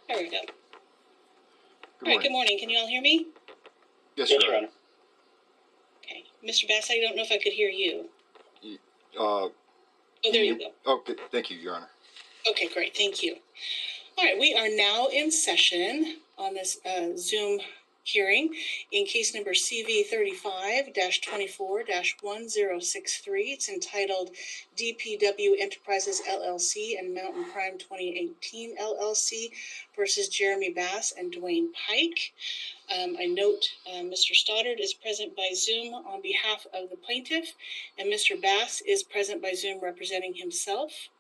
There we go. Good All right, good morning. Can you all hear me? Yes, Yes, Your Your Honor. Honor. Okay. Mr. Bass, I don't know if I could hear you. Oh, there you go. Okay, thank you, Your Honor. Okay, great. Thank you. All right, we are now in session on this Zoom hearing in case number CV 35-24-1063. It's entitled DPW Enterprises LLC and Mountain Prime 2018 LLC versus Jeremy Bass and Dwayne Pike. I note Mr. Stoddard is present by Zoom on behalf of the plaintiff, and Mr. Bass is present by Zoom representing himself.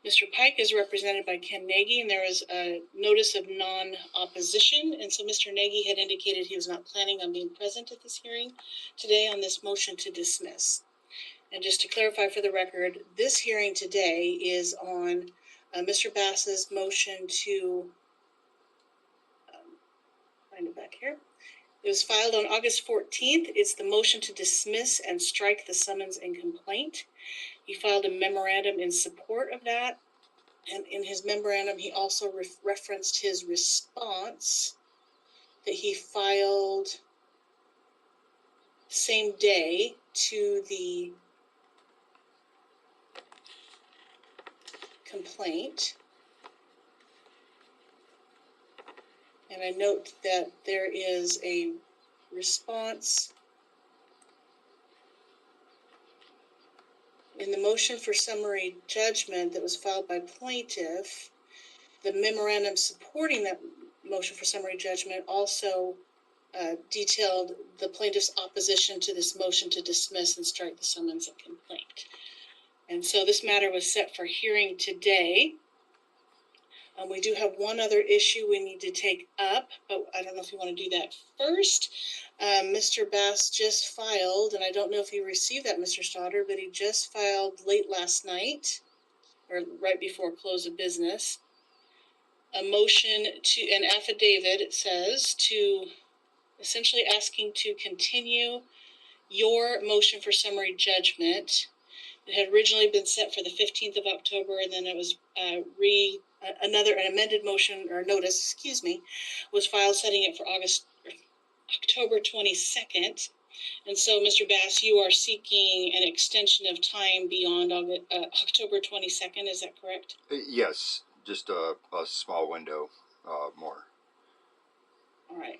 Mr. Pike is represented by Ken Nagy, and there is a notice of non-opposition. And so Mr. Nagy had indicated he was not planning on being present at this hearing today on this motion to dismiss. And just to clarify for the record, this hearing today is on Mr. Bass's motion to find it back here. It was filed on August 14th. It's the motion to dismiss and strike the summons and complaint. He filed a memorandum in support of that. And in his memorandum, he also referenced his response that he filed same day to the complaint. And I note that there is a response in the motion for summary judgment that was filed by plaintiff. The memorandum supporting that motion for summary judgment also detailed the plaintiff's opposition to this motion to dismiss and strike the summons and complaint. And so this matter was set for hearing today. We do have one other issue we need to take up, but I don't know if you want to do that first. Mr. Bass just filed, and I don't know if you received that, Mr. Stoddard, but he just filed late last night, or right before close of business, a motion to, an affidavit, it says, to essentially asking to continue your motion for summary judgment. It had originally been set for the 15th of October, and then it was an amended motion or notice, was filed setting it for October 22nd. And so, Mr. Bass, you are seeking an extension of time beyond October 22nd. Is that correct? Yes, just a small window more. All right.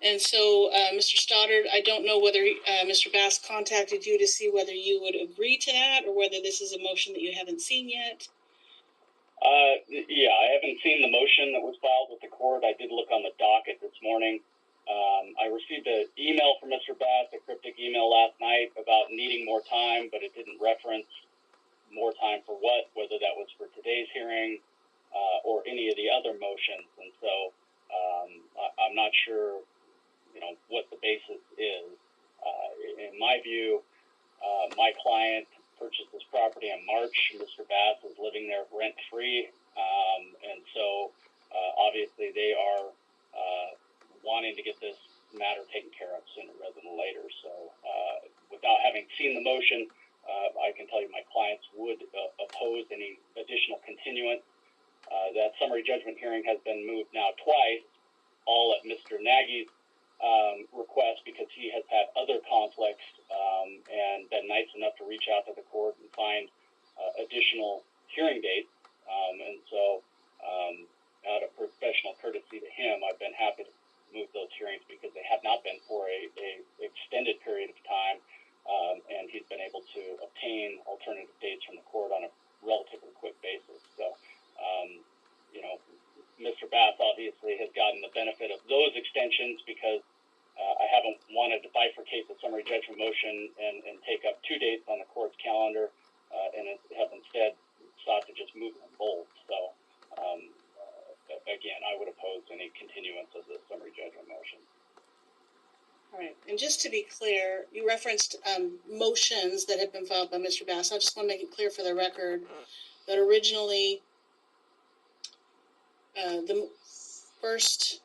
And so, Mr. Stoddard, I don't know whether Mr. Bass contacted you to see whether you would agree to that or whether this is a motion that you haven't seen yet. Yeah, I haven't seen the motion that was filed with the court. I did look on the docket this morning. I received an email from Mr. Bass, a cryptic email last night about needing more time, but it didn't reference more time for what, whether that was for today's hearing or any of the other motions. And so I'm not sure, what the basis is. In my view, my client purchased this property in March. Mr. Bass is living there rent-free, and so obviously they are wanting to get this matter taken care of sooner rather than later. So without having seen the motion, I can tell you my clients would oppose any additional continuance. That summary judgment hearing has been moved now twice, all at Mr. Nagy's request, because he has had other conflicts and been nice enough to reach out to the court and find additional hearing dates. And so out of professional courtesy to him, I've been happy to move those hearings because they have not been for a extended period of time, and he's been able to obtain alternative dates from the court on a relatively quick basis. So, Mr. Bass obviously has gotten the benefit of those extensions because I haven't wanted to bifurcate the summary judgment motion and take up 2 dates on the court's calendar, and have instead sought to just move them both. So, again, I would oppose any continuance of the summary judgment motion. All right. And just to be clear, you referenced motions that have been filed by Mr. Bass. I just want to make it clear for the record that originally the first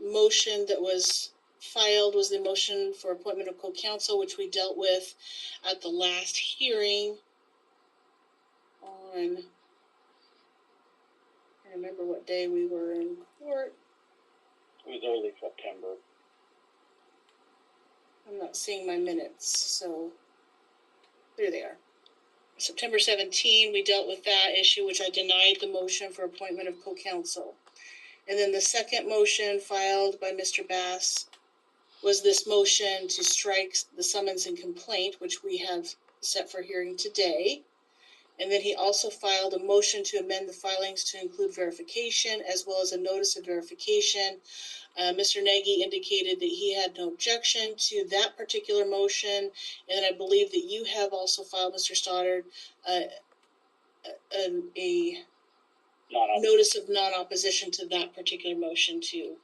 motion that was filed was the motion for appointment of co-counsel, which we dealt with at the last hearing on, I'm remember what day we were in court. It was early September. I'm not seeing my minutes, so there they are. September 17, we dealt with that issue, which I denied the motion for appointment of co-counsel. And then the second motion filed by Mr. Bass was this motion to strike the summons and complaint, which we have set for hearing today. And then he also filed a motion to amend the filings to include verification as well as a notice of verification. Mr. Nagy indicated that he had no objection to that particular motion. And I believe that you have also filed, Mr. Stoddard, a notice of non-opposition to that particular motion to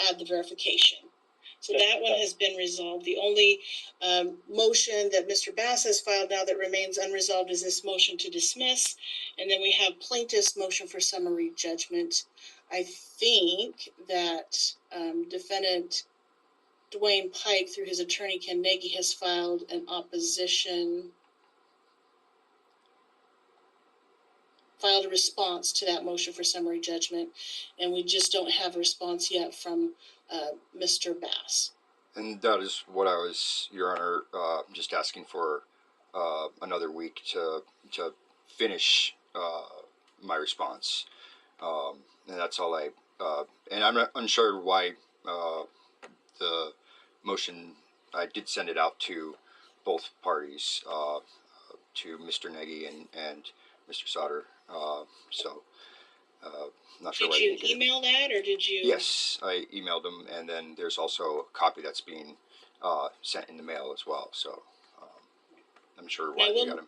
add the verification. So that one has been resolved. The only motion that Mr. Bass has filed now that remains unresolved is this motion to dismiss. And then we have plaintiff's motion for summary judgment. I think that defendant Dwayne Pike, through his attorney Ken Nagy, has filed an opposition, filed a response to that motion for summary judgment, and we just don't have a response yet from Mr. Bass. And that is what I was, Your Honor, just asking for another week to finish my response. And that's all and I'm not unsure why the motion, I did send it out to both parties, to Mr. Nagy and Mr. Sauter. Not sure why did you email that, or did you? Yes, I emailed them, and then there's also a copy that's being sent in the mail as well. So I'm sure why they got them.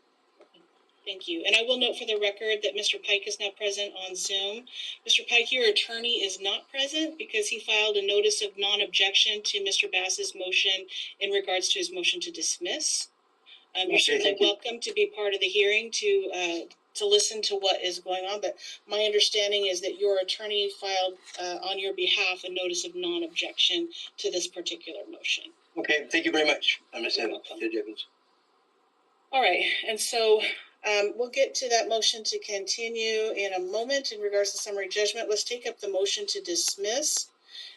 Thank you. And I will note for the record that Mr. Pike is now present on Zoom. Mr. Pike, your attorney is not present because he filed a notice of non-objection to Mr. Bass's motion in regards to his motion to dismiss. You're certainly welcome to be part of the hearing to listen to what is going on, but my understanding is that your attorney filed on your behalf a notice of non-objection to this particular motion. Okay, thank you very much. I'm Judge Evans. All right, and so we'll get to that motion to continue in a moment in regards to summary judgment. Let's take up the motion to dismiss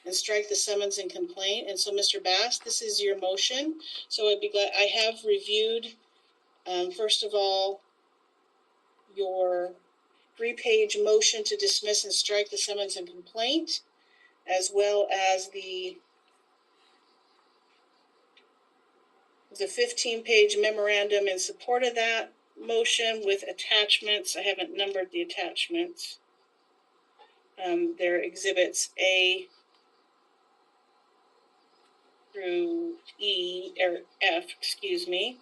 and strike the summons and complaint. And so, Mr. Bass, this is your motion. So I'd be glad, I have reviewed, first of all, your 3-page motion to dismiss and strike the summons and complaint, as well as the 15-page memorandum in support of that motion with attachments. I haven't numbered the attachments. They're exhibits A through E, or F, excuse me.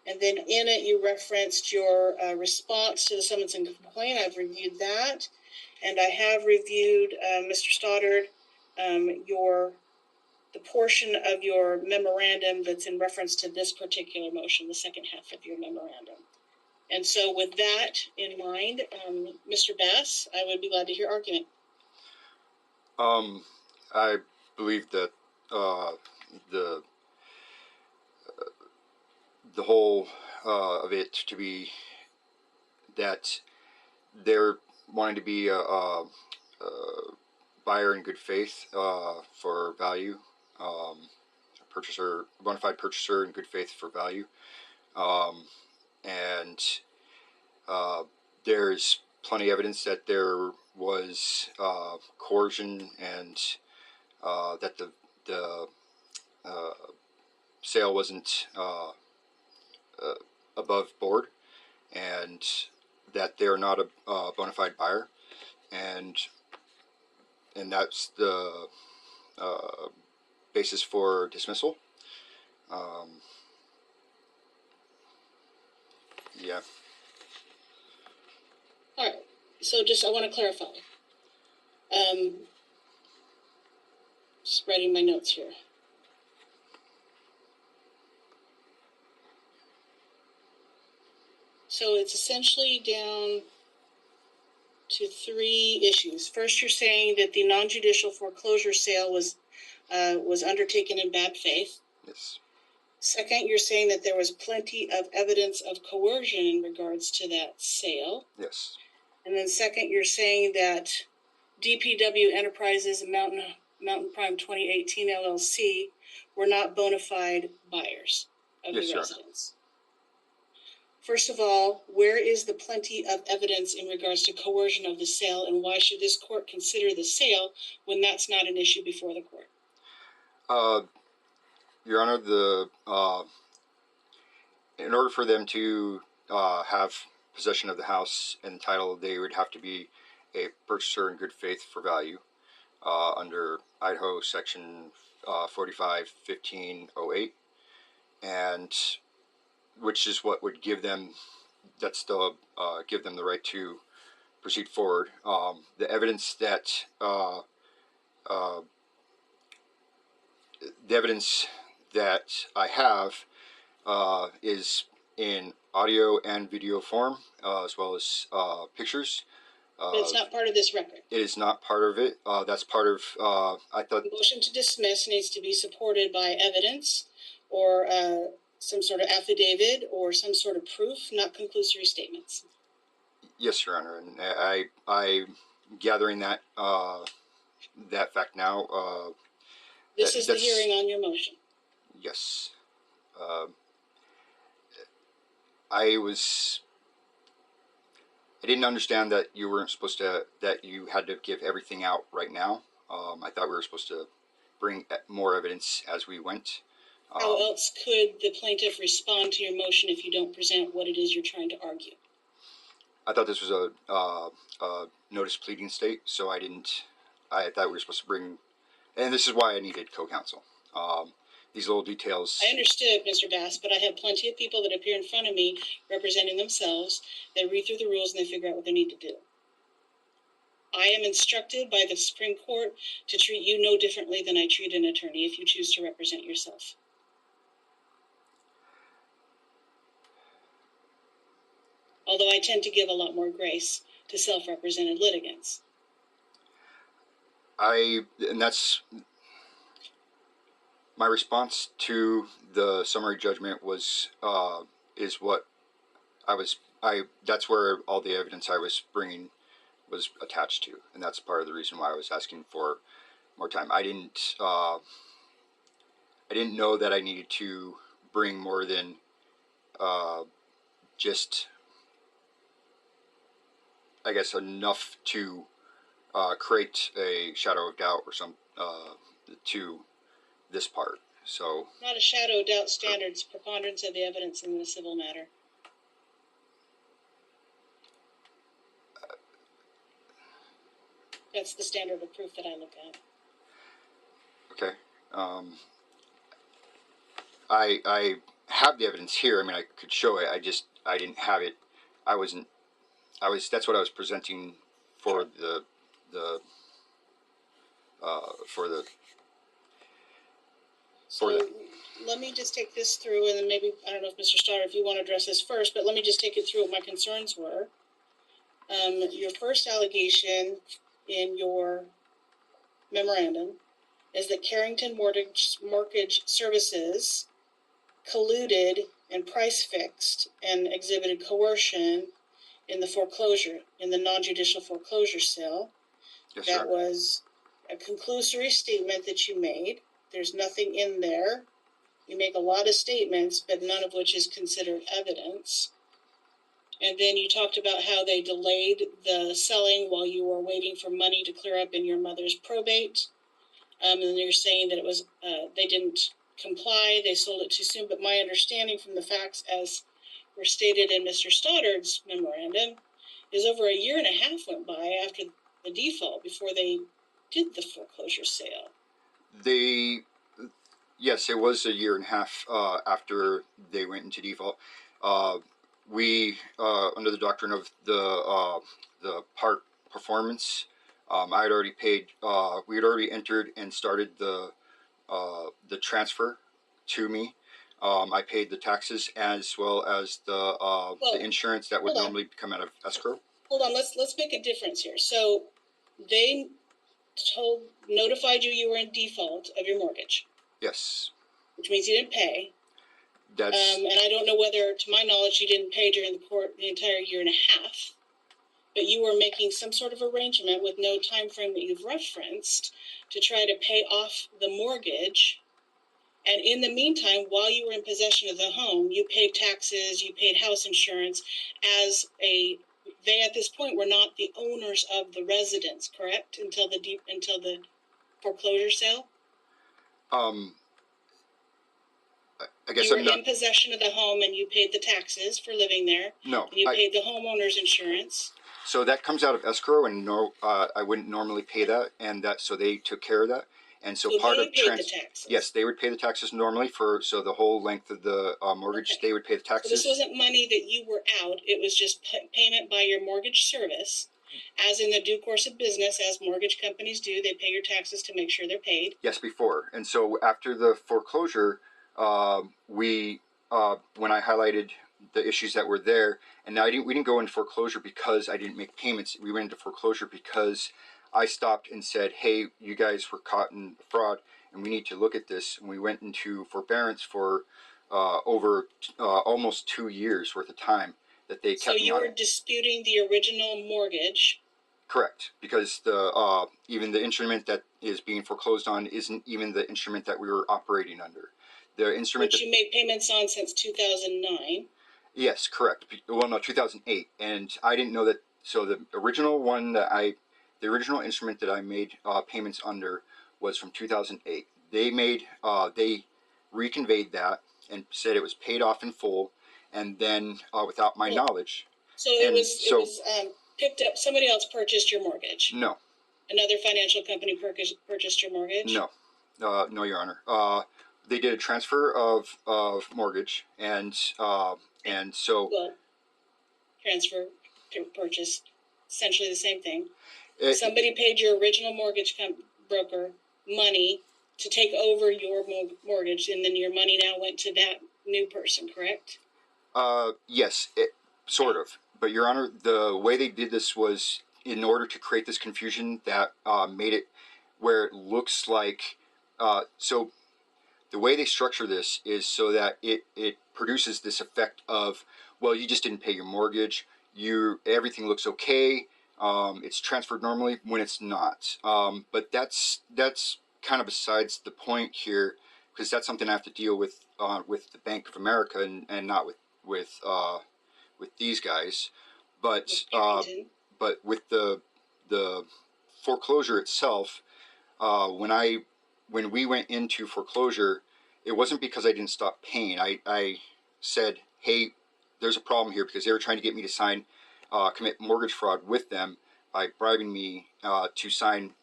And then in it, you referenced your response to the summons and complaint. I've reviewed that. And I have reviewed, Mr. Stoddard, the portion of your memorandum that's in reference to this particular motion, the second half of your memorandum. And so with that in mind, Mr. Bass, I would be glad to hear argument. I believe that the whole of it to be that they're wanting to be a buyer in good faith for value, purchaser, bona fide purchaser in good faith for value, and there's plenty of evidence that there was coercion and that the sale wasn't above board, and that they're not a bona fide buyer, and that's the basis for dismissal. Yeah. All right. So just, I want to clarify. Just writing my notes here. So it's essentially down to 3 issues. First, you're saying that the non-judicial foreclosure sale was undertaken in bad faith. Yes. Second, you're saying that there was plenty of evidence of coercion in regards to that sale. Yes. And then second, you're saying that DPW Enterprises and Mountain Prime 2018 LLC were not bona fide buyers of Yes, the Your Honor. residence. First of all, where is the plenty of evidence in regards to coercion of the sale, and why should this court consider the sale when that's not an issue before the court? Your Honor, in order for them to have possession of the house and title, they would have to be a purchaser in good faith for value under Idaho Section 45-1508, and which is what would give them give them the right to proceed forward. The evidence that I have is in audio and video form, as well as pictures. But it's not part of this record. It is not part of it. That's part of, I thought. The motion to dismiss needs to be supported by evidence or some sort of affidavit or some sort of proof, not conclusory statements. Yes, Your Honor, and I'm gathering that that fact now. This is the hearing on your motion. Yes. I didn't understand that you weren't supposed to, that you had to give everything out right now. I thought we were supposed to bring more evidence as we went. How else could the plaintiff respond to your motion if you don't present what it is you're trying to argue? I thought this was a notice pleading state, so I thought we were supposed to bring, and this is why I needed co-counsel. These little details. I understood, Mr. Bass, but I have plenty of people that appear in front of me representing themselves. They read through the rules and they figure out what they need to do. I am instructed by the Supreme Court to treat you no differently than I treat an attorney if you choose to represent yourself. Although I tend to give a lot more grace to self-represented litigants. And that's my response to the summary judgment was, is what that's where all the evidence I was bringing was attached to. And that's part of the reason why I was asking for more time. I didn't know that I needed to bring more than, just, I guess, enough to create a shadow of doubt or some to this part. So not a shadow of doubt standards, preponderance of the evidence in the civil matter. That's the standard of proof that I look at. Okay. I have the evidence here. I mean, I could show it. I didn't have it. That's what I was presenting for the let me just take this through, and then maybe, I don't know if Mr. Stoddard, if you want to address this first, but let me just take it through what my concerns were. Your first allegation in your memorandum is that Carrington Mortgage Services colluded and price fixed and exhibited coercion in the foreclosure, in the non-judicial foreclosure sale. Yes, that sir. Was a conclusory statement that you made. There's nothing in there. You make a lot of statements, but none of which is considered evidence. And then you talked about how they delayed the selling while you were waiting for money to clear up in your mother's probate. And then you're saying that it was they didn't comply, they sold it too soon. But my understanding from the facts as were stated in Mr. Stoddard's memorandum is over a year and a half went by after the default before they did the foreclosure sale. Yes, it was a year and a half after they went into default. We, under the doctrine of the part performance, I had already paid. We had already entered and started the transfer to me. I paid the taxes as well as the insurance that would normally come out of escrow. Hold on, let's make a difference here. So they notified you were in default of your mortgage. Yes. Which means you didn't pay. That's and I don't know whether, to my knowledge, you didn't pay during the entire year and a half. but you were making some sort of arrangement with no time frame that you've referenced to try to pay off the mortgage. And in the meantime, while you were in possession of the home, you paid taxes, you paid house insurance they at this point were not the owners of the residence, correct? Until the foreclosure sale? I guess you were I'm not. in possession of the home and you paid the taxes for living there. No. And you paid the homeowner's insurance. So that comes out of escrow, and I wouldn't normally pay that, and so they took care of that. And so part they of paid the taxes. Yes, they would pay the taxes normally so the whole length of the mortgage, Okay. they would pay the taxes. So this wasn't money that you were out. It was just payment by your mortgage service. As in the due course of business, as mortgage companies do, they pay your taxes to make sure they're paid. Yes, before. And so after the foreclosure, when I highlighted the issues that were there, and now we didn't go into foreclosure because I didn't make payments. We went into foreclosure because I stopped and said, hey, you guys were caught in fraud and we need to look at this. And we went into forbearance for over almost 2 years worth of time that they kept me on it. So you were disputing the original mortgage? Correct, because the even the instrument that is being foreclosed on isn't even the instrument that we were operating under. The instrument which you made payments on since 2009. Yes, correct. Well, no, 2008, and I didn't know that. So the original the original instrument that I made payments under was from 2008. They reconveyed that and said it was paid off in full, and then without my knowledge. So it was picked up. Somebody else purchased your mortgage. No. Another financial company purchased your mortgage. No, no, Your Honor. They did a transfer of mortgage, and so transfer to purchase, essentially the same thing. Somebody paid your original mortgage broker money to take over your mortgage, and then your money now went to that new person, correct? Yes, sort of. But Your Honor, the way they did this was in order to create this confusion that made it where it looks like so. The way they structure this is so that it produces this effect of, well, you just didn't pay your mortgage. Everything looks okay. It's transferred normally when it's not. But that's kind of besides the point here, because that's something I have to deal with the Bank of America and not with these guys. But with the foreclosure itself, when we went into foreclosure, it wasn't because I didn't stop paying. I said, hey, there's a problem here, because they were trying to get me to commit mortgage fraud with them by bribing me to sign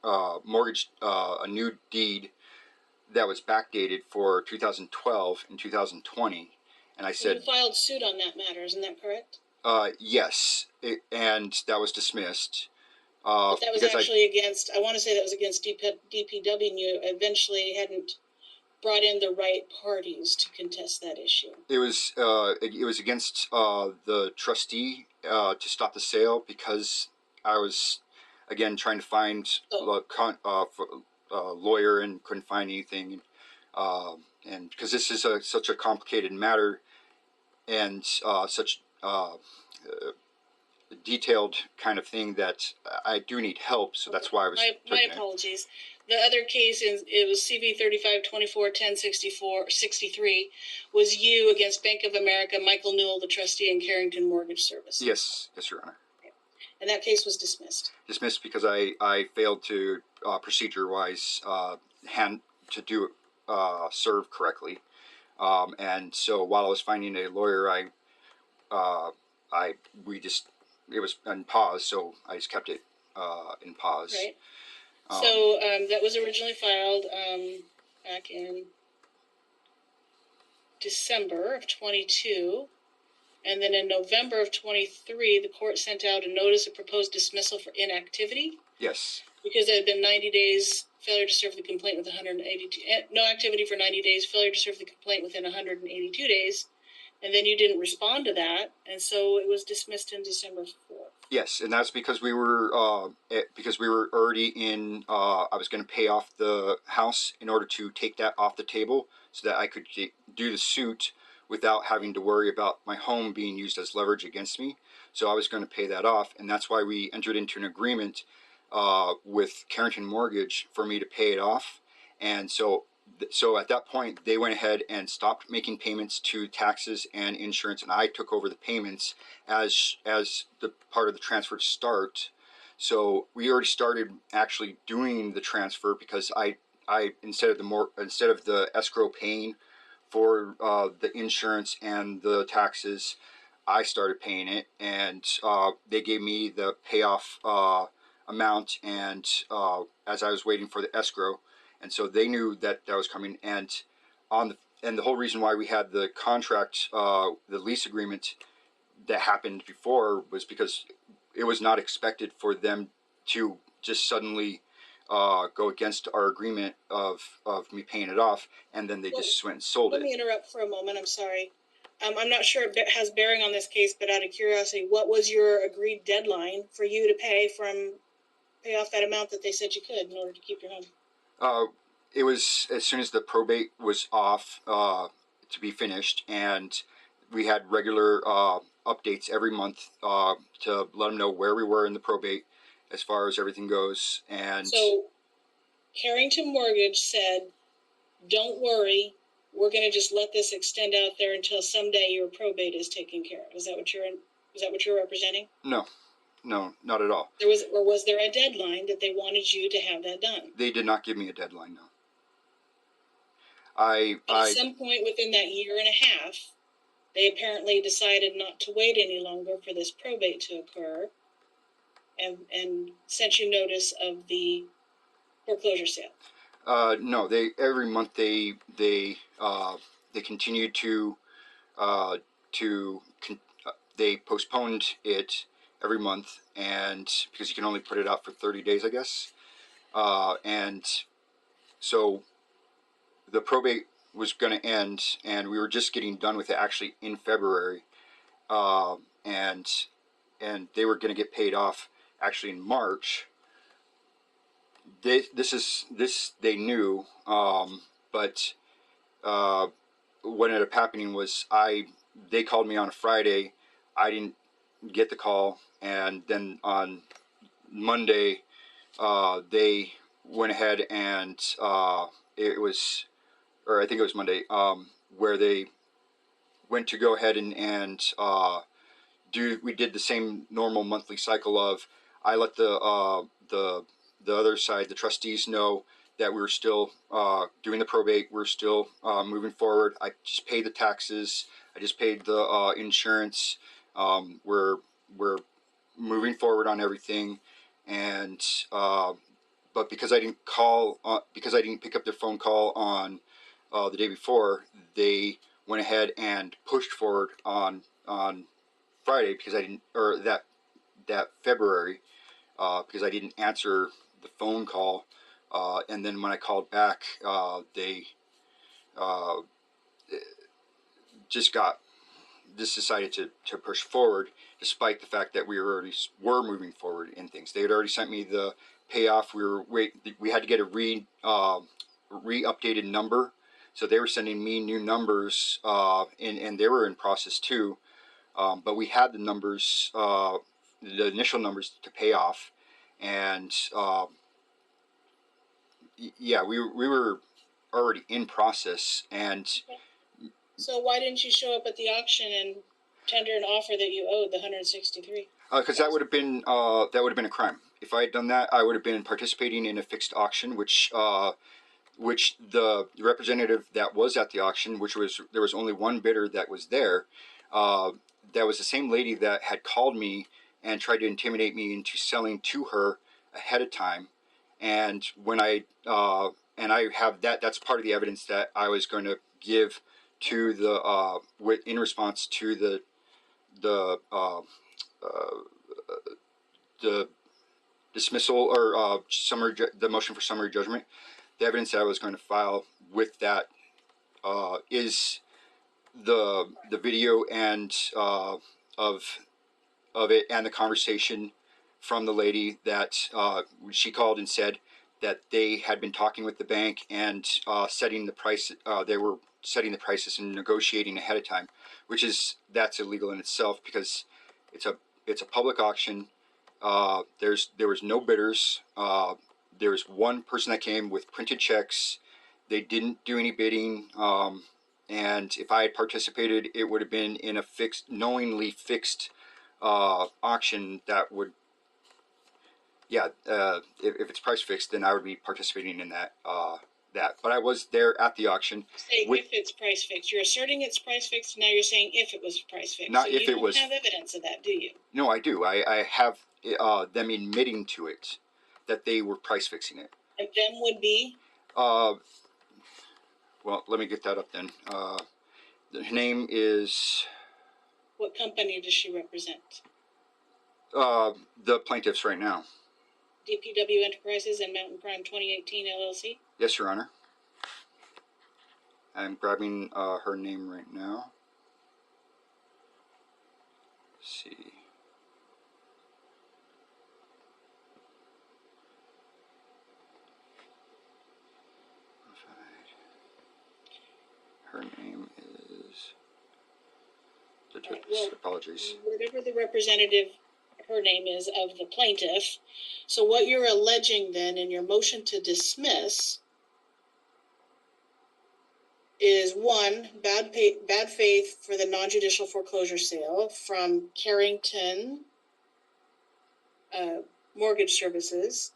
a new deed that was backdated for 2012 and 2020. And I said, you filed suit on that matter, isn't that correct? Yes, and that was dismissed. But that was actually against, I want to say that was against DPW, and you eventually hadn't brought in the right parties to contest that issue. It was against the trustee to stop the sale, because I was, again, trying to find a lawyer and couldn't find anything. And because this is such a complicated matter and such detailed kind of thing that I do need help, so that's why I was. My apologies. The other case, it was CV 3524-1064-63, was you against Bank of America, Michael Newell, the trustee, and Carrington Mortgage Services. Yes, Your Honor. And that case was dismissed. Dismissed because I failed to procedure-wise serve correctly, and so while I was finding a lawyer, it was on pause, so I just kept it in pause. Right. So that was originally filed back in December of 22, and then in November of 23, the court sent out a notice of proposed dismissal for inactivity. Yes. Because there had been 90 days, failure to serve the complaint with 182, no activity for 90 days, failure to serve the complaint within 182 days. And then you didn't respond to that, and so it was dismissed in December 4th. Yes, and that's because we were already in. I was going to pay off the house in order to take that off the table, so that I could do the suit without having to worry about my home being used as leverage against me. So I was going to pay that off, and that's why we entered into an agreement with Carrington Mortgage for me to pay it off. And so at that point, they went ahead and stopped making payments to taxes and insurance, and I took over the payments as the part of the transfer to start. So we already started actually doing the transfer because I instead of the escrow paying for the insurance and the taxes, I started paying it, and they gave me the payoff amount, and as I was waiting for the escrow, and so they knew that was coming, and the whole reason why we had the contract, the lease agreement that happened before was because it was not expected for them to just suddenly go against our agreement of me paying it off, and then they just went and sold it. Let me interrupt for a moment. I'm sorry. I'm not sure if it has bearing on this case, but out of curiosity, what was your agreed deadline for you to pay off that amount that they said you could in order to keep your home? It was as soon as the probate was off to be finished, and we had regular updates every month to let them know where we were in the probate as far as everything goes. And so Carrington Mortgage said, don't worry, we're going to just let this extend out there until someday your probate is taken care of. Is that what you're representing? No, not at all. Was there a deadline that they wanted you to have that done? They did not give me a deadline, no. At some point within that year and a half, they apparently decided not to wait any longer for this probate to occur, and sent you notice of the foreclosure sale. No, every month they continued to they postponed it every month, and because you can only put it out for 30 days, I guess, and so the probate was going to end, and we were just getting done with it actually in February, and they were going to get paid off actually in March. This they knew, but what ended up happening was they called me on a Friday. I didn't get the call, and then on Monday they went ahead and I think it was Monday, where they went to go ahead and we did the same normal monthly cycle of, I let the other side, the trustees, know that we were still doing the probate, we're still moving forward. I just paid the taxes, I just paid the insurance, we're moving forward on everything, and but because I didn't pick up their phone call on the day before, they went ahead and pushed forward on Friday because I didn't, or that February, because I didn't answer the phone call, and then when I called back, they just decided to push forward, despite the fact that we were moving forward in things. They had already sent me the payoff. We had to get a re-updated number, so they were sending me new numbers, and they were in process too. But we had the numbers, the initial numbers to pay off, and yeah, we were already in process. And so why didn't you show up at the auction and tender an offer that you owed the $163,000? Because that would have been a crime. If I had done that, I would have been participating in a fixed auction, which the representative that was at the auction, there was only one bidder that was there. That was the same lady that had called me and tried to intimidate me into selling to her ahead of time. And when I have that's part of the evidence that I was going to give to in response to the dismissal or the motion for summary judgment. The evidence that I was going to file with that is the video and of it, and the conversation from the lady that she called and said that they had been talking with the bank and setting the price. They were setting the prices and negotiating ahead of time, that's illegal in itself, because It's a public auction. There was no bidders. There was one person that came with printed checks. They didn't do any bidding. And if I had participated, it would have been in a knowingly fixed auction that would, yeah, if it's price fixed, then I would be participating in that. But I was there at the auction. Say if it's price fixed. You're asserting it's price fixed. Now you're saying if it was price fixed. Not so if you it was. You don't have evidence of that, do you? No, I do. I have them admitting to it that they were price fixing it. And them would be? Well, let me get that up then. The name is. What company does she represent? The plaintiffs right now. DPW Enterprises and Mountain Prime 2018 LLC? Yes, Your Honor. I'm grabbing her name right now. Let's see. Her name is. Well, apologies. Whatever the representative, her name is, of the plaintiff. So what you're alleging then in your motion to dismiss is one, bad faith for the non-judicial foreclosure sale from Carrington Mortgage Services.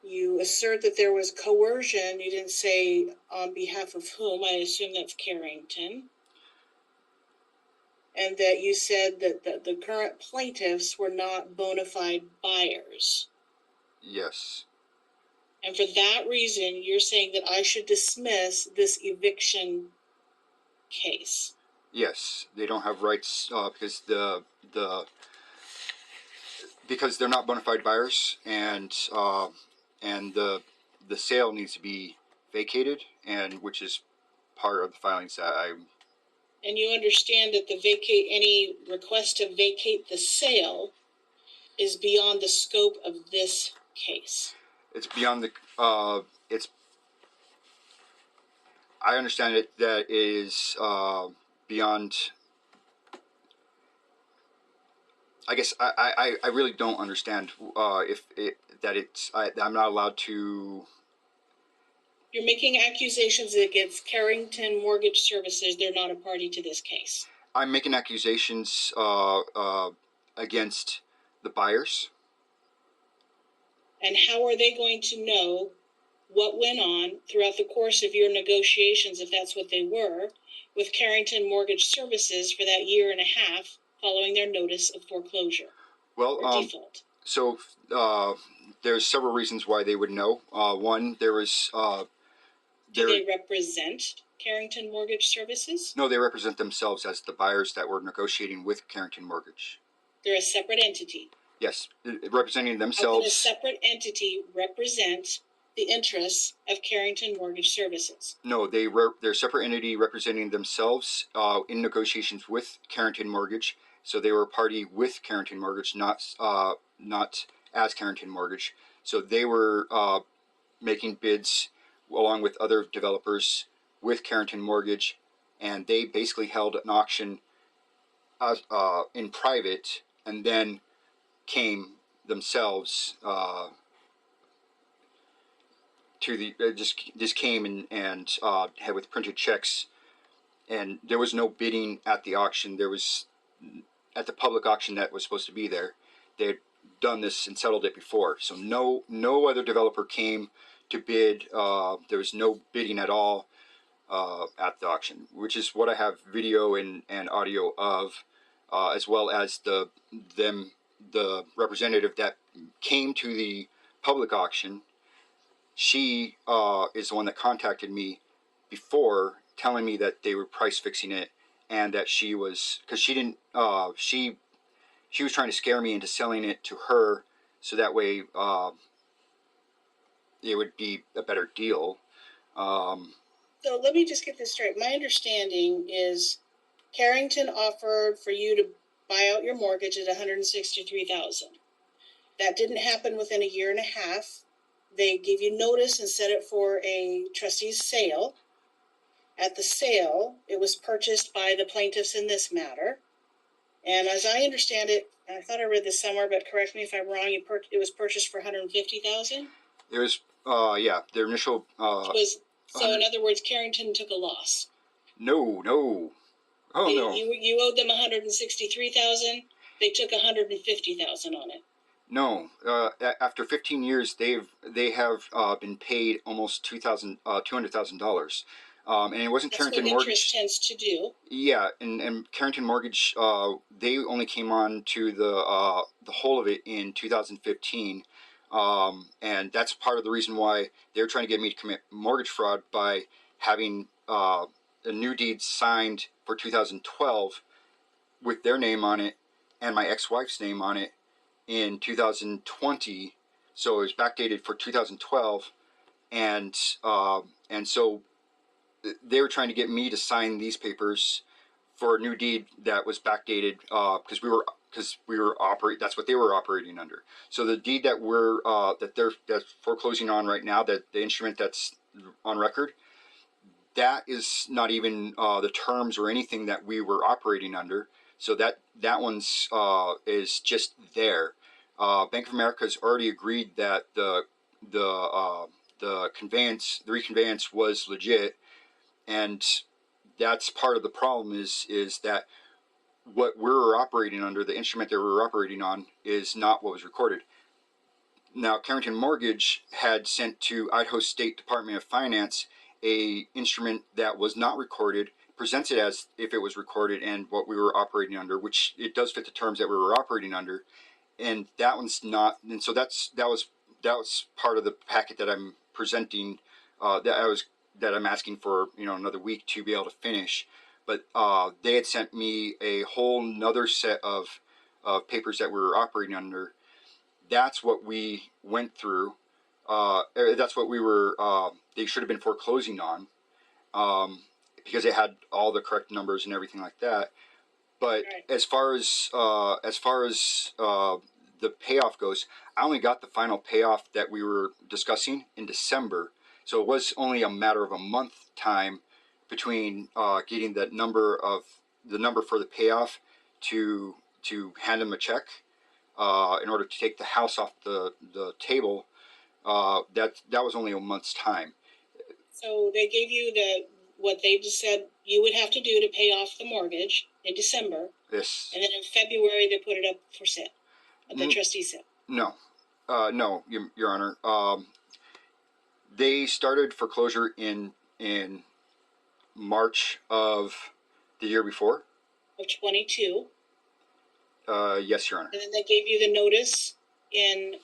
You assert that there was coercion. You didn't say on behalf of whom. I assume that's Carrington. And that you said that the current plaintiffs were not bona fide buyers. Yes. And for that reason, you're saying that I should dismiss this eviction case. Yes, they don't have rights because they're not bona fide buyers, and the sale needs to be vacated, and which is part of the filings that I'm. And you understand that any request to vacate the sale is beyond the scope of this case. It's beyond the. I understand it. That is beyond. I guess I really don't understand I'm not allowed to. You're making accusations against Carrington Mortgage Services. They're not a party to this case. I'm making accusations against the buyers. And how are they going to know what went on throughout the course of your negotiations, if that's what they were, with Carrington Mortgage Services for that year and a half following their notice of foreclosure or default? So there's several reasons why they would know. One, there was. Do they represent Carrington Mortgage Services? No, they represent themselves as the buyers that were negotiating with Carrington Mortgage. They're a separate entity. Yes, representing themselves. How can a separate entity represent the interests of Carrington Mortgage Services? No, they're a separate entity representing themselves in negotiations with Carrington Mortgage. So they were a party with Carrington Mortgage, not as Carrington Mortgage. So they were making bids along with other developers with Carrington Mortgage, and they basically held an auction in private, and then came themselves to the just came and had with printed checks, and there was no bidding at the auction. There was at the public auction that was supposed to be there. They had done this and settled it before, so no other developer came to bid. There was no bidding at all at the auction, which is what I have video and audio of, as well as the representative that came to the public auction. She is the one that contacted me before, telling me that they were price fixing it, and that she was, because she didn't, she was trying to scare me into selling it to her, so that way it would be a better deal. So let me just get this straight. My understanding is Carrington offered for you to buy out your mortgage at $163,000. That didn't happen within a year and a half. They gave you notice and set it for a trustee's sale. At the sale, it was purchased by the plaintiffs in this matter. And as I understand it, I thought I read this somewhere, but correct me if I'm wrong. It was purchased for $150,000. It was yeah, their initial So in other words, Carrington took a loss. No. Oh no. You owed them $163,000. They took $150,000 on it. No. After 15 years, they have been paid almost $200,000. And it wasn't That's Carrington what Mortgage. interest tends to do. Yeah, and Carrington Mortgage, they only came on to the whole of it in 2015, and that's part of the reason why they're trying to get me to commit mortgage fraud by having a new deed signed for 2012 with their name on it and my ex-wife's name on it in 2020. So it was backdated for 2012, and so they were trying to get me to sign these papers for a new deed that was backdated because we were operating. That's what they were operating under. So the deed that they're foreclosing on right now, that the instrument that's on record, that is not even the terms or anything that we were operating under. So that one's is just there. Bank of America has already agreed that the reconveyance was legit. And that's part of the problem is that what we're operating under, the instrument that we're operating on, is not what was recorded. Now, Carrington Mortgage had sent to Idaho State Department of Finance a instrument that was not recorded, presented as if it was recorded and what we were operating under, which it does fit the terms that we were operating under, and that one's not. And so that was part of the packet that I'm presenting. That I'm asking for, another week to be able to finish. But they had sent me a whole nother set of papers that we were operating under. That's what we went through. That's what we were. They should have been foreclosing on, because it had all the correct numbers and everything like that. But Right. as far as the payoff goes, I only got the final payoff that we were discussing in December. So it was only a matter of a month time between getting the number for the payoff to hand them a check in order to take the house off the table. That was only a month's time. So they gave you what they just said you would have to do to pay off the mortgage in December. Yes. And then in February they put it up for sale. The trustee said. No, Your Honor. They started foreclosure in March of the year before. Of 22. Yes, Your Honor. And then they gave you the notice in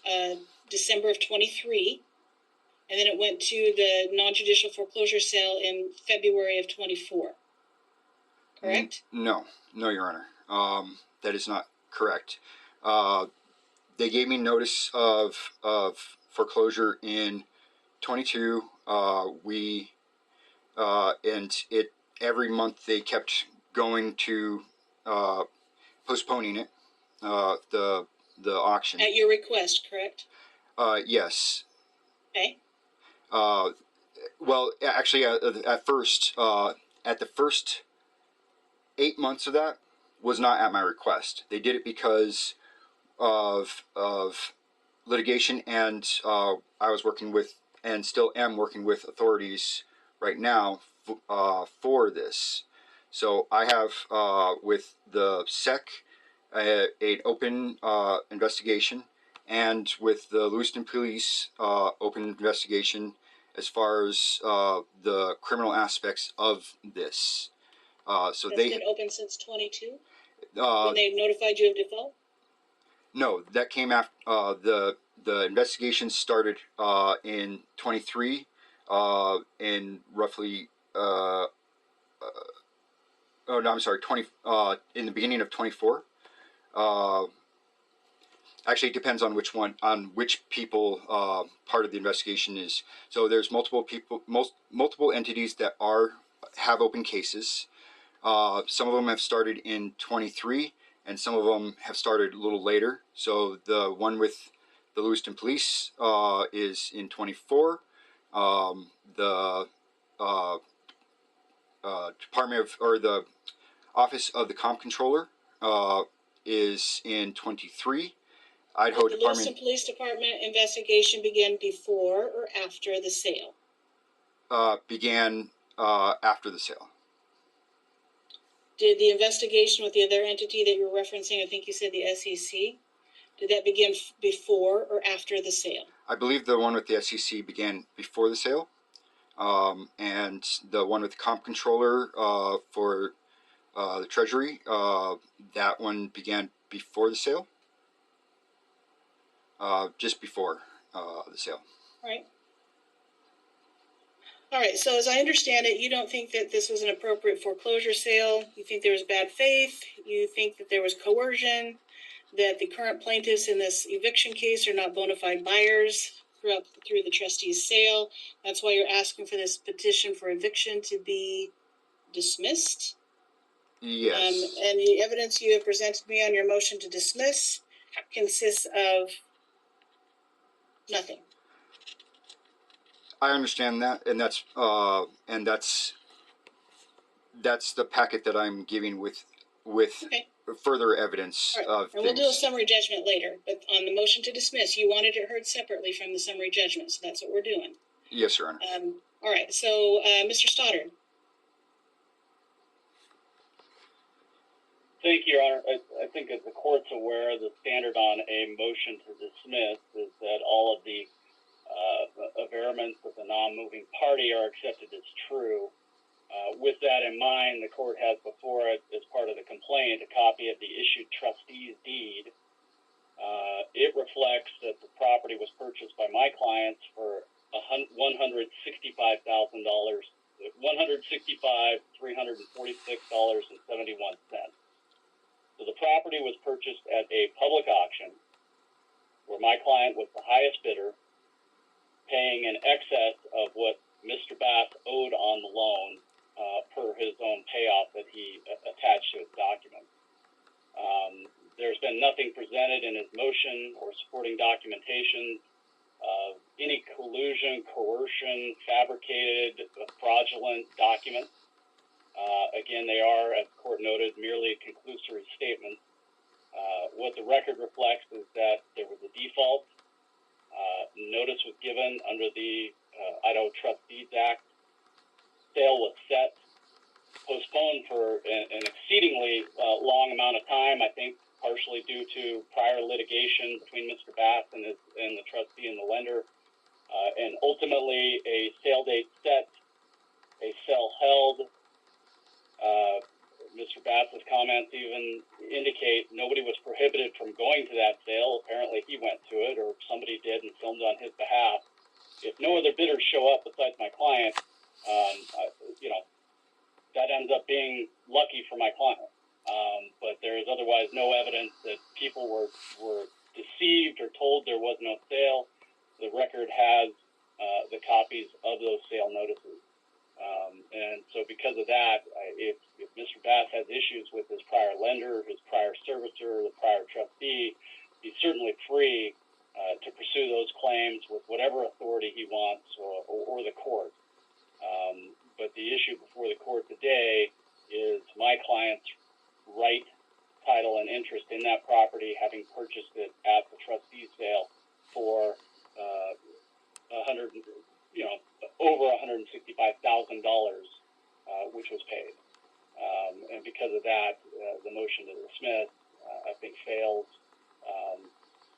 December of 23. And then it went to the non-judicial foreclosure sale in February of 24. Correct? No, Your Honor. That is not correct. They gave me notice of foreclosure in 22. And it every month they kept going to postponing it, the auction. At your request, correct? Yes. Okay. Well, actually, at first, at the first 8 months of that was not at my request. They did it because of litigation, and I was working with, and still am working with, authorities right now for this. So I have with the SEC an open investigation, and with the Lewiston Police open investigation as far as the criminal aspects of this. So That's been open since 22? Uh, when they notified you of default? No, that came after the investigation started in 23, in roughly oh no, I'm sorry, 20 in the beginning of 24. Actually, it depends on which people part of the investigation is. So there's multiple entities that have open cases. Some of them have started in 23, and some of them have started a little later. So the one with the Lewiston Police is in 24. The Department of, or the Office of the Comptroller is in 23. Idaho Did the Lewiston Department Police Department investigation begin before or after the sale? began after the sale. Did the investigation with the other entity that you're referencing, I think you said the SEC, did that begin before or after the sale? I believe the one with the SEC began before the sale, and the one with the comp controller for the Treasury, that one began before the sale, just before the sale. All right, so as I understand it, you don't think that this was an appropriate foreclosure sale. You think there was bad faith. You think that there was coercion, that the current plaintiffs in this eviction case are not bona fide buyers through the trustee's sale. That's why you're asking for this petition for eviction to be dismissed. Yes. And the evidence you have presented me on your motion to dismiss consists of nothing. I understand that, and that's the packet that I'm giving with Okay. further evidence All right. of and things. we'll do a summary judgment later, but on the motion to dismiss, you wanted it heard separately from the summary judgment, so that's what we're doing. Yes, Your Honor. All right, so Mr. Stoddard. Thank you, Your Honor. I think as the court's aware, the standard on a motion to dismiss is that all of the averments of the non-moving party are accepted as true. With that in mind, the court has before it, as part of the complaint, a copy of the issued trustee's deed. It reflects that the property was purchased by my clients for $165,346.71. So the property was purchased at a public auction where my client was the highest bidder, paying in excess of what Mr. Bass owed on the loan per his own payoff that he attached to his document. There's been nothing presented in his motion or supporting documentation of any collusion, coercion, fabricated, fraudulent documents. Again, they are, as the court noted, merely conclusory statements. What the record reflects is that there was a default. Notice was given under the Idaho Trust Deeds Act. Sale was set, postponed for an exceedingly long amount of time, I think partially due to prior litigation between Mr. Bass and the trustee and the lender, and ultimately a sale date set, a sale held. Mr. Bass's comments even indicate nobody was prohibited from going to that sale. Apparently he went to it, or somebody did and filmed on his behalf. If no other bidders show up besides my client, that ends up being lucky for my client. But there is otherwise no evidence that people were deceived or told there was no sale. The record has the copies of those sale notices. And so because of that, if Mr. Bass has issues with his prior lender, his prior servicer, the prior trustee, he's certainly free to pursue those claims with whatever authority he wants or the court. But the issue before the court today is my client's right, title, and interest in that property, having purchased it at the trustee sale for over $165,000, which was paid. And because of that, the motion to dismiss, I think, fails,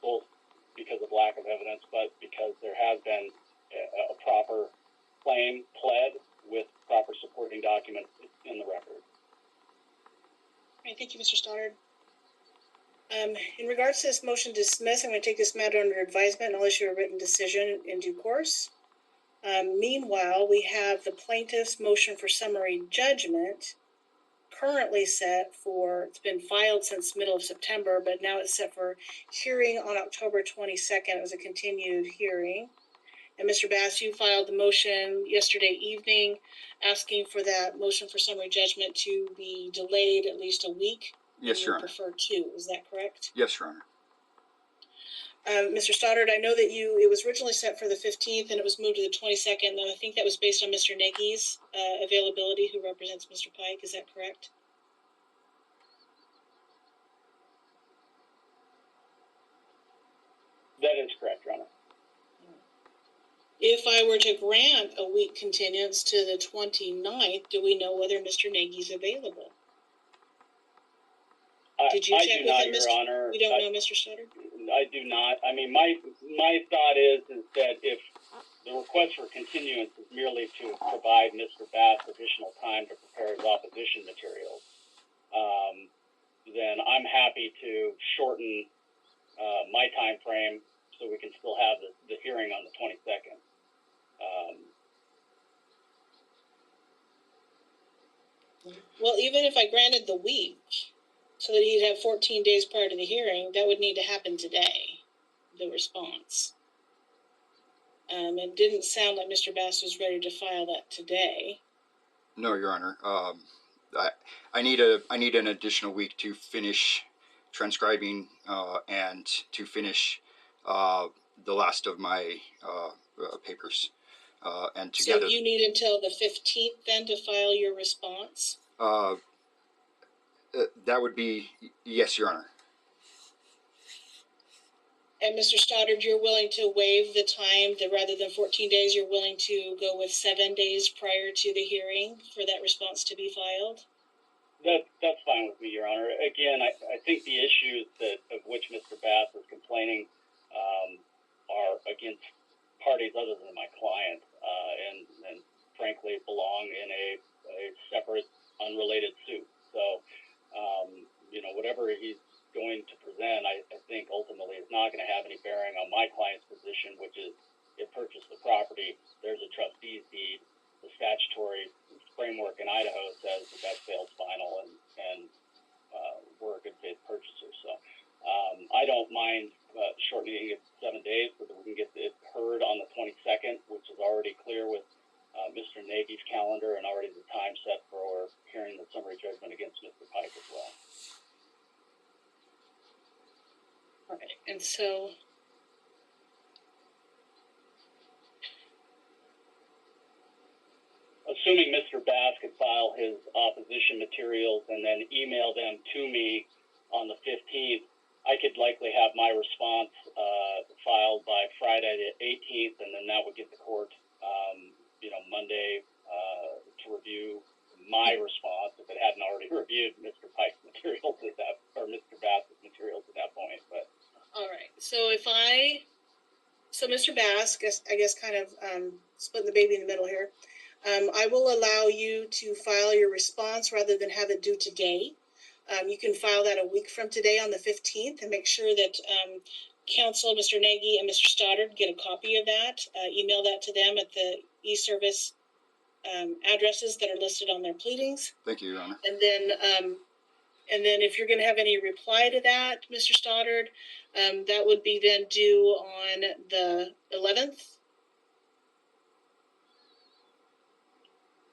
both because of lack of evidence, but because there has been a proper claim pled with proper supporting documents in the record. All right, thank you, Mr. Stoddard. In regards to this motion to dismiss, I'm going to take this matter under advisement and I'll issue a written decision in due course. Meanwhile, we have the plaintiff's motion for summary judgment currently set for, it's been filed since middle of September, but now it's set for hearing on October 22nd. It was a continued hearing. And Mr. Bass, you filed the motion yesterday evening asking for that motion for summary judgment to be delayed at least a week. Yes, Your Honor. Prefer two, is that correct? Yes, Your Honor. Mr. Stoddard, I know that it was originally set for the 15th and it was moved to the 22nd. And I think that was based on Mr. Nagy's availability, who represents Mr. Pike. Is that correct? That is correct, Your Honor. If I were to grant a week continuance to the 29th, do we know whether Mr. Nagy's available? Did you I check do with not, him, Your Mr. Honor. You don't know, Mr. Stoddard? I do not. I mean, my thought is that if the request for continuance is merely to provide Mr. Bass additional time to prepare his opposition materials, then I'm happy to shorten my time frame so we can still have the hearing on the 22nd. Well, even if I granted the week, so that he'd have 14 days prior to the hearing, that would need to happen today, the response. It didn't sound like Mr. Bass was ready to file that today. No, Your Honor. I need an additional week to finish transcribing and to finish the last of my papers. And together, So you need until the 15th then to file your response? that would be, yes, Your Honor. And Mr. Stoddard, you're willing to waive the time, that rather than 14 days, you're willing to go with 7 days prior to the hearing for that response to be filed? That's fine with me, Your Honor. Again, I think the issues of which Mr. Bass is complaining are against parties other than my client, and frankly belong in a separate, unrelated suit. So, whatever he's going to present, I think ultimately is not going to have any bearing on my client's position, which is it purchased the property. There's a trustee's deed. The statutory framework in Idaho says that sale's final, and we're a good faith purchaser. So I don't mind shortening it 7 days so that we can get it heard on the 22nd, which is already clear with Mr. Nagy's calendar and already the time set for hearing the summary judgment against Mr. Pike as well. All right, and so assuming Mr. Bass could file his opposition materials and then email them to me on the 15th, I could likely have my response filed by Friday the 18th, and then that would give the court, Monday to review my response if it hadn't already reviewed Mr. Pike's materials or Mr. Bass's materials at that point. But all right, so Mr. Bass, I guess kind of splitting the baby in the middle here. I will allow you to file your response rather than have it due today. You can file that a week from today on the 15th and make sure that counsel, Mr. Nagy and Mr. Stoddard, get a copy of that. Email that to them at the e-service addresses that are listed on their pleadings. Thank you, Your Honor. And then if you're going to have any reply to that, Mr. Stoddard, that would be then due on the 11th.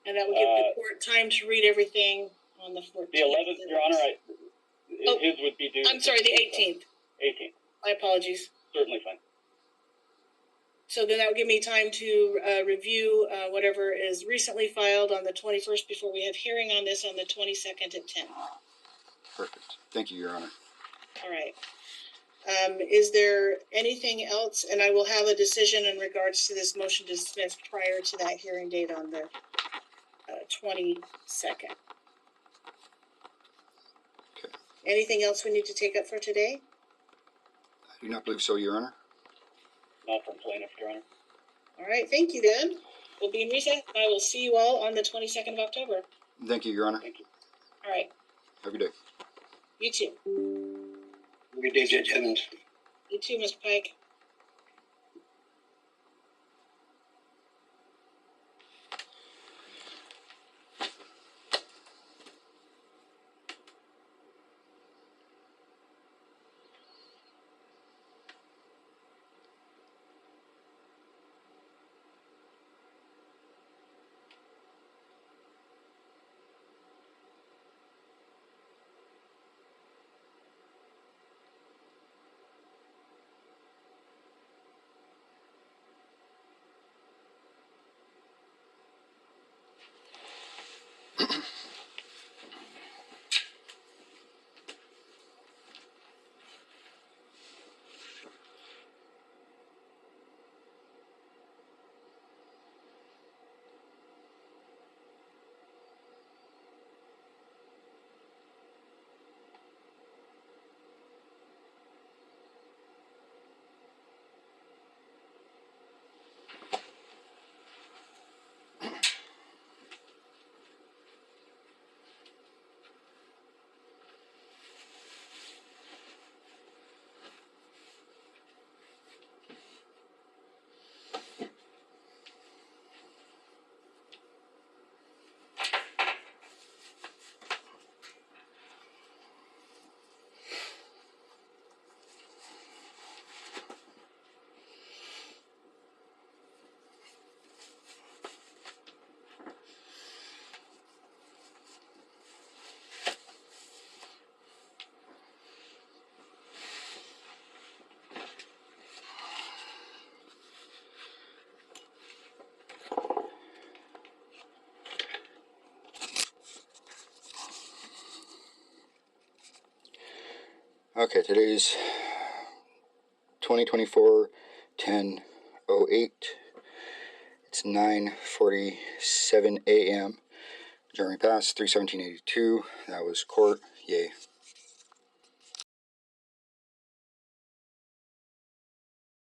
And that would give the court time to read everything on the 14th. The 11th, Your Honor, his would be due. I'm sorry, the 18th. 18th. My apologies. Certainly fine. So then that would give me time to review whatever is recently filed on the 21st before we have hearing on this on the 22nd at 10. Perfect. Thank you, Your Honor. All right. Is there anything else? And I will have a decision in regards to this motion to dismiss prior to that hearing date on the 22nd. Okay. Anything else we need to take up for today? I do not believe so, Your Honor. Not from plaintiff, Your Honor. All right. Thank you, then. We'll be in recess. I will see you all on the 22nd of October. Thank you, Your Honor. Thank you. All right. Have a good day. You too. Good day, Judge Evans. You too, Mr. Pike. Okay, today's 2024-10/08. It's 9:47 a.m. Jeremy passed 31782. That was court. Yay.